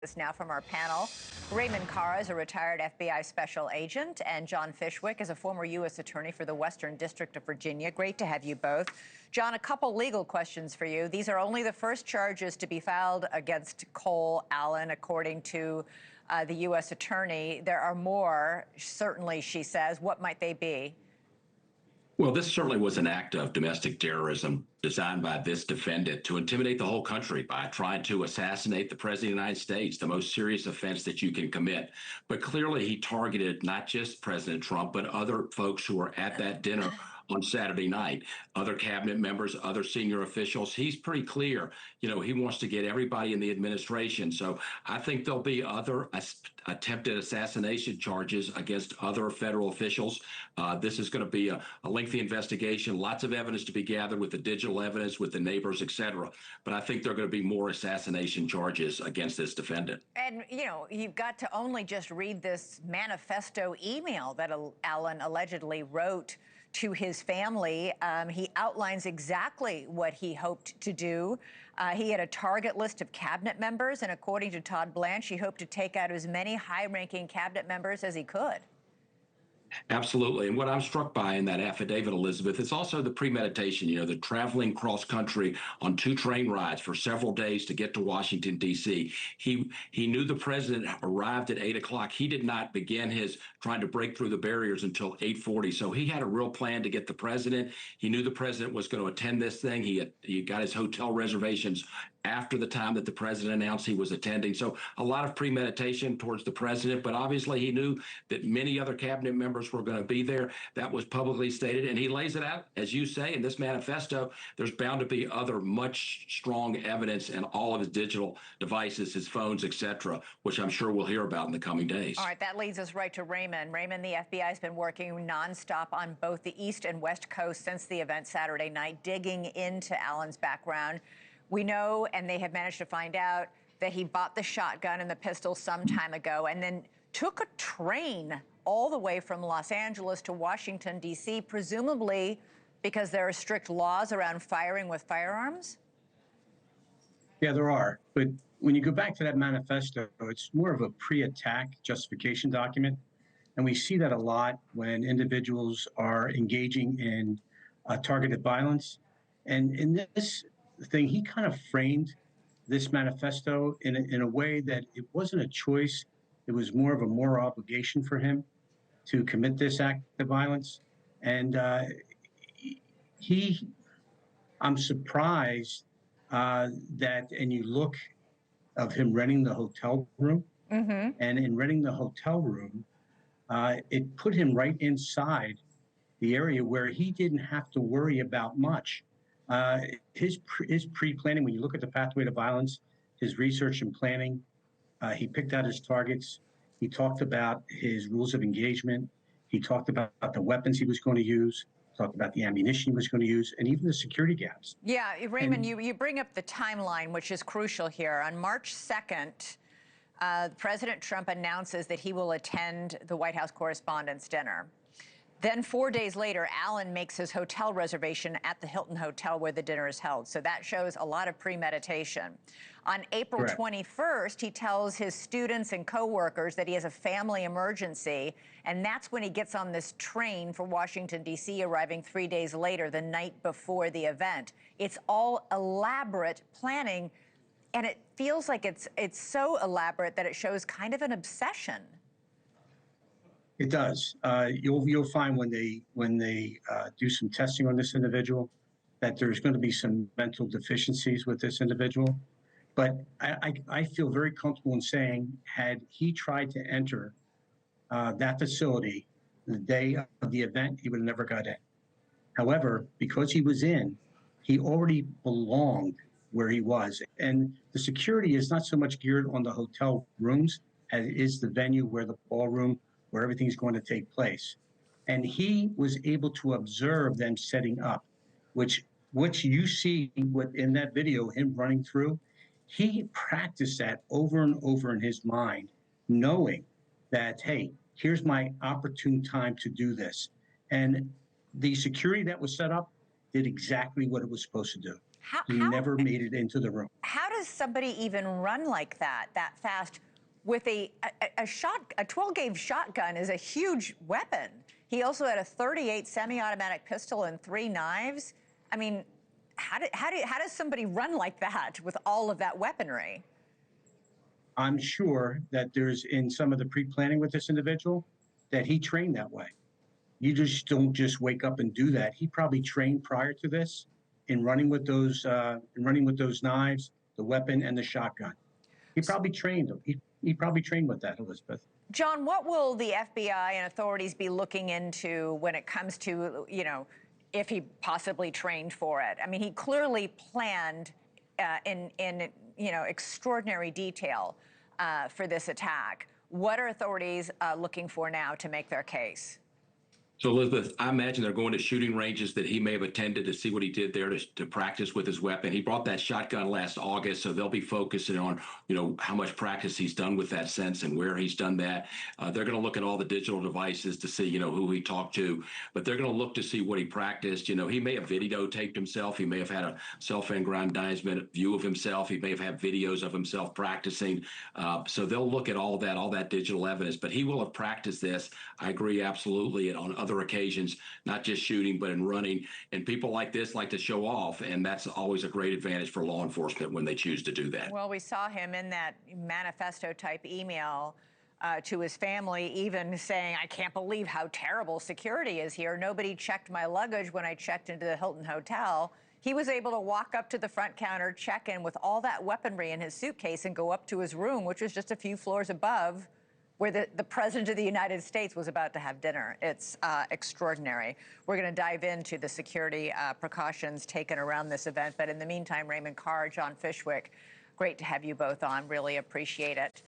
This now from our panel. Raymond Carr is a retired FBI special agent, and John Fishwick is a former U.S. attorney for the Western District of Virginia. Great to have you both. John, a couple legal questions for you. These are only the first charges to be filed against Cole Allen, according to the U.S. attorney. There are more, certainly, she says. What might they be? Well, this certainly was an act of domestic terrorism designed by this defendant to intimidate the whole country by trying to assassinate the president of the United States, the most serious offense that you can commit. But clearly he targeted not just President Trump, but other folks who were at that dinner on Saturday night, other cabinet members, other senior officials. He's pretty clear, he wants to get everybody in the administration. So I think there'll be other attempted assassination charges against other federal officials. This is going to be a lengthy investigation, lots of evidence to be gathered with the digital evidence, with the neighbors, et cetera. But I think there are going to be more assassination charges against this defendant. And, you've got to only just read this manifesto email that Allen allegedly wrote to his family. He outlines exactly what he hoped to do. He had a target list of cabinet members, and according to Todd Blanche, he hoped to take out as many high-ranking cabinet members as he could. Absolutely. And what I'm struck by in that affidavit, Elizabeth, is also the premeditation, the traveling cross country on 2 train rides for several days to get to Washington, D.C. He knew the president arrived at 8 o'clock. He did not begin his trying to break through the barriers until 8:40. So he had a real plan to get the president. He knew the president was going to attend this thing. He got his hotel reservations after the time that the president announced he was attending. So a lot of premeditation towards the president, but obviously he knew that many other cabinet members were going to be there. That was publicly stated, and he lays it out, as you say, in this manifesto. There's bound to be other much strong evidence in all of his digital devices, his phones, et cetera, which I'm sure we'll hear about in the coming days. All right, that leads us right to Raymond. Raymond, the FBI has been working nonstop on both the East and West Coast since the event Saturday night, digging into Allen's background. We know, and they have managed to find out, that he bought the shotgun and the pistol some time ago and then took a train all the way from Los Angeles to Washington, D.C., presumably because there are strict laws around firing with firearms? Yeah, there are. But when you go back to that manifesto, it's more of a pre-attack justification document. And we see that a lot when individuals are engaging in targeted violence. And in this thing, he kind of framed this manifesto in a way that it wasn't a choice. It was more of a moral obligation for him to commit this act of violence. And I'm surprised that, and you look of him renting the hotel room, and in renting the hotel room, it put him right inside the area where he didn't have to worry about much. His pre-planning, when you look at the pathway to violence, his research and planning, he picked out his targets. He talked about his rules of engagement. He talked about the weapons he was going to use, talked about the ammunition he was going to use, and even the security gaps. Yeah, Raymond, you bring up the timeline, which is crucial here. On March 2nd, President Trump announces that he will attend the White House Correspondents' Dinner. Then 4 days later, Allen makes his hotel reservation at the Hilton Hotel where the dinner is held. So that shows a lot of premeditation. On April 21st, he tells his students and coworkers that he has a family emergency. And that's when he gets on this train for Washington, D.C., arriving 3 days later, the night before the event. It's all elaborate planning. And it feels like it's so elaborate that it shows kind of an obsession. It does. You'll find when they do some testing on this individual that there's going to be some mental deficiencies with this individual. But I feel very comfortable in saying, had he tried to enter that facility the day of the event, he would have never got in. However, because he was in, he already belonged where he was. And the security is not so much geared on the hotel rooms as it is the venue where the ballroom, where everything's going to take place. And he was able to observe them setting up, which you see in that video, him running through. He practiced that over and over in his mind, knowing that, hey, here's my opportune time to do this. And the security that was set up did exactly what it was supposed to do. How, He how, never made it into the room. how does somebody even run like that fast with a 12-gauge shotgun is a huge weapon. He also had a .38 semi-automatic pistol and 3 knives. I mean, how does somebody run like that with all of that weaponry? I'm sure that there's in some of the pre-planning with this individual that he trained that way. You just don't just wake up and do that. He probably trained prior to this in running with those knives, the weapon, and the shotgun. He probably trained them. He probably trained with that, Elizabeth. John, what will the FBI and authorities be looking into when it comes to, if he possibly trained for it? I mean, he clearly planned in extraordinary detail for this attack. What are authorities looking for now to make their case? So, Elizabeth, I imagine they're going to shooting ranges that he may have attended to see what he did there to practice with his weapon. He brought that shotgun last August, so they'll be focusing on, how much practice he's done with that sense and where he's done that. They're going to look at all the digital devices to see, who he talked to, but they're going to look to see what he practiced. He may have videotaped himself. He may have had a self-aggrandizement view of himself. He may have had videos of himself practicing. So they'll look at all that digital evidence, but he will have practiced this. I agree absolutely. And on other occasions, not just shooting, but in running. And people like this like to show off, and that's always a great advantage for law enforcement when they choose to do that. Well, we saw him in that manifesto-type email to his family, even saying, I can't believe how terrible security is here. Nobody checked my luggage when I checked into the Hilton Hotel. He was able to walk up to the front counter, check in with all that weaponry in his suitcase, and go up to his room, which was just a few floors above where the President of the United States was about to have dinner. It's extraordinary. We're going to dive into the security precautions taken around this event. But in the meantime, Raymond Carr, John Fishwick, great to have you both on. Really appreciate it.